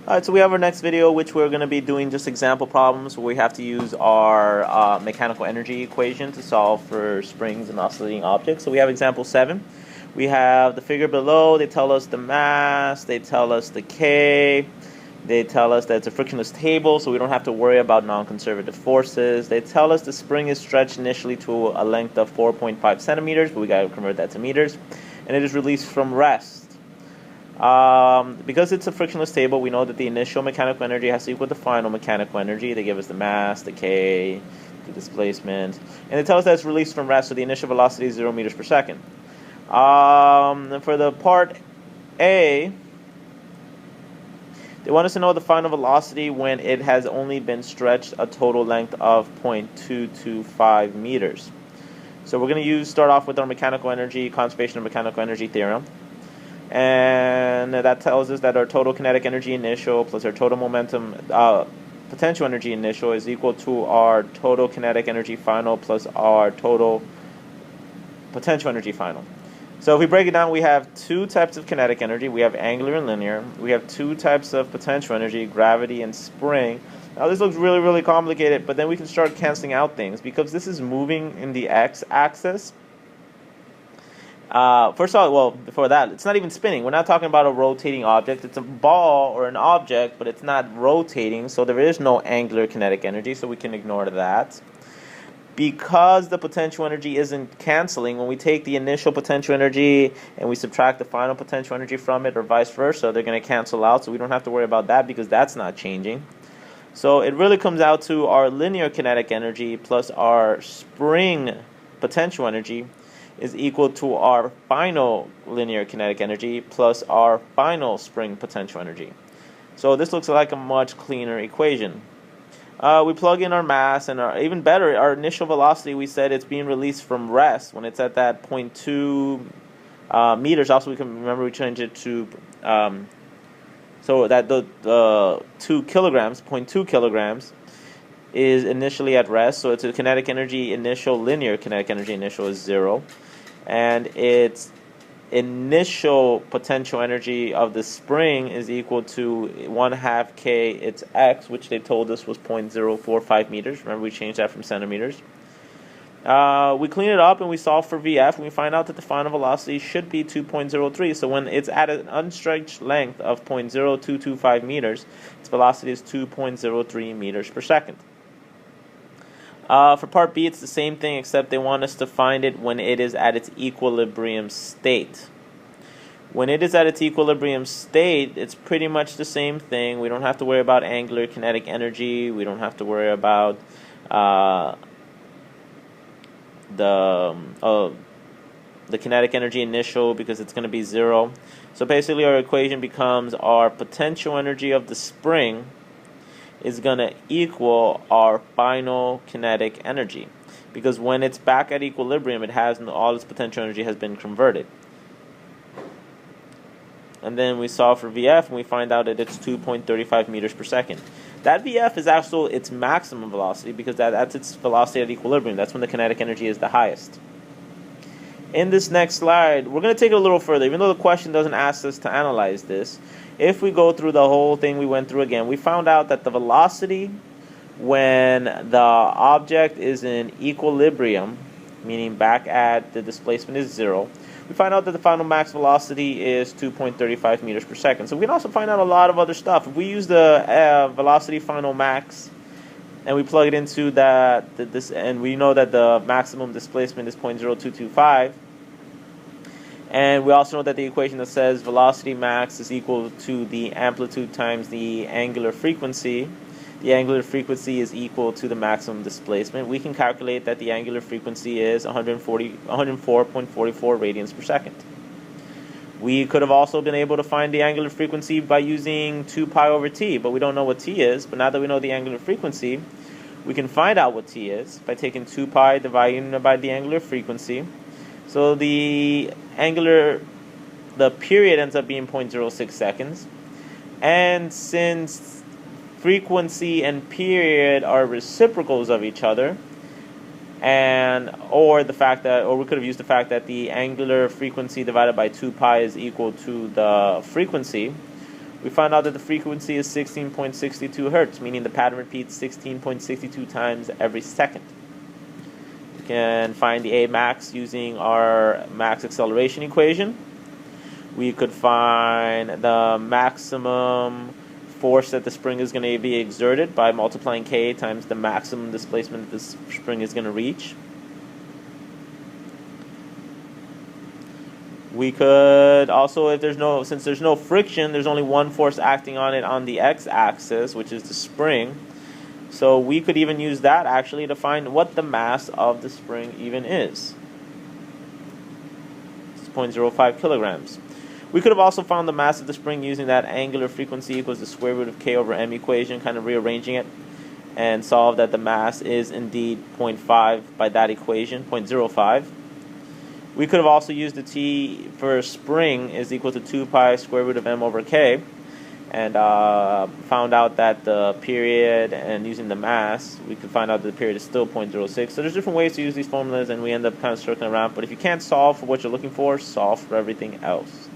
Alright, so we have our next video, which we're going to be doing just example problems where we have to use our mechanical energy equation to solve for springs and oscillating objects. So we have example 7. We have the figure below. They tell us the mass, they tell us the K, they tell us that it's a frictionless table, so we don't have to worry about non-conservative forces. They tell us the spring is stretched initially to a length of 4.5 centimeters, but we got to convert that to meters, and it is released from rest. Because it's a frictionless table, we know that the initial mechanical energy has to equal the final mechanical energy. They give us the mass, the K, the displacement, and they tell us that it's released from rest, so the initial velocity is 0 meters per second. For the part A, they want us to know the final velocity when it has only been stretched a total length of 0.225 meters. So we're going to start off with our mechanical energy, conservation of mechanical energy theorem. And that tells us that our total kinetic energy initial plus our total momentum potential energy initial is equal to our total kinetic energy final plus our total potential energy final. So if we break it down, we have two types of kinetic energy. We have angular and linear. We have two types of potential energy, gravity and spring. Now this looks really, really complicated, but then we can start canceling out things because this is moving in the x-axis. First of all, well, before that, it's not even spinning. We're not talking about a rotating object. It's a ball or an object, but it's not rotating, so there is no angular kinetic energy, so we can ignore that. Because the potential energy isn't canceling, when we take the initial potential energy and we subtract the final potential energy from it, or vice versa, they're going to cancel out, so we don't have to worry about that because that's not changing. So it really comes out to our linear kinetic energy plus our spring potential energy is equal to our final linear kinetic energy plus our final spring potential energy. So this looks like a much cleaner equation. We plug in our mass and even better, our initial velocity. We said it's being released from rest when it's at that 0.2 meters. Also, we can remember we changed it to so that the 2 kilograms, 0.2 kilograms, is initially at rest. So it's a kinetic energy initial, linear kinetic energy initial is 0. And its initial potential energy of the spring is equal to 1/2 K its x, which they told us was 0.045 meters. Remember, we changed that from centimeters. We clean it up and we solve for VF, and we find out that the final velocity should be 2.03. So when it's at an unstretched length of 0.0225 meters, its velocity is 2.03 meters per second. For part B, it's the same thing, except they want us to find it when it is at its equilibrium state. When it is at its equilibrium state, it's pretty much the same thing. We don't have to worry about angular kinetic energy. We don't have to worry about the kinetic energy initial because it's going to be 0. So basically our equation becomes our potential energy of the spring is going to equal our final kinetic energy, because when it's back at equilibrium, it has all its potential energy has been converted. And then we solve for VF, and we find out that it's 2.35 meters per second. That VF is actually its maximum velocity because that's its velocity at equilibrium. That's when the kinetic energy is the highest. In this next slide, we're going to take it a little further, even though the question doesn't ask us to analyze this. If we go through the whole thing we went through again, we found out that the velocity when the object is in equilibrium, meaning back at the displacement is 0, we find out that the final max velocity is 2.35 meters per second. So we can also find out a lot of other stuff. If we use the velocity final max and we plug it into this, and we know that the maximum displacement is 0.0225, and we also know that the equation that says velocity max is equal to the amplitude times the angular frequency. The angular frequency is equal to the maximum displacement. We can calculate that the angular frequency is 104.44 radians per second. We could have also been able to find the angular frequency by using 2 pi over t, but we don't know what t is. But now that we know the angular frequency, we can find out what t is by taking 2 pi dividing by the angular frequency. So the period ends up being 0.06 seconds. And since frequency and period are reciprocals of each other, or we could have used the fact that the angular frequency divided by 2 pi is equal to the frequency, We found out that the frequency is 16.62 hertz, meaning the pattern repeats 16.62 times every second. We can find the A max using our max acceleration equation. We could find the maximum force that the spring is going to be exerted by multiplying K times the maximum displacement that the spring is going to reach. We could also, since there's no friction, there's only one force acting on it on the x-axis, which is the spring. So we could even use that actually to find what the mass of the spring even is. It's 0.05 kilograms. We could have also found the mass of the spring using that angular frequency equals the square root of k over m equation, kind of rearranging it, and solve that the mass is indeed 0.5 by that equation, 0.05. We could have also used the T for spring is equal to 2 pi square root of m over k, and found out that the period, and using the mass, we could find out that the period is still 0.06. So there's different ways to use these formulas, and we end up kind of circling around. But if you can't solve for what you're looking for, solve for everything else.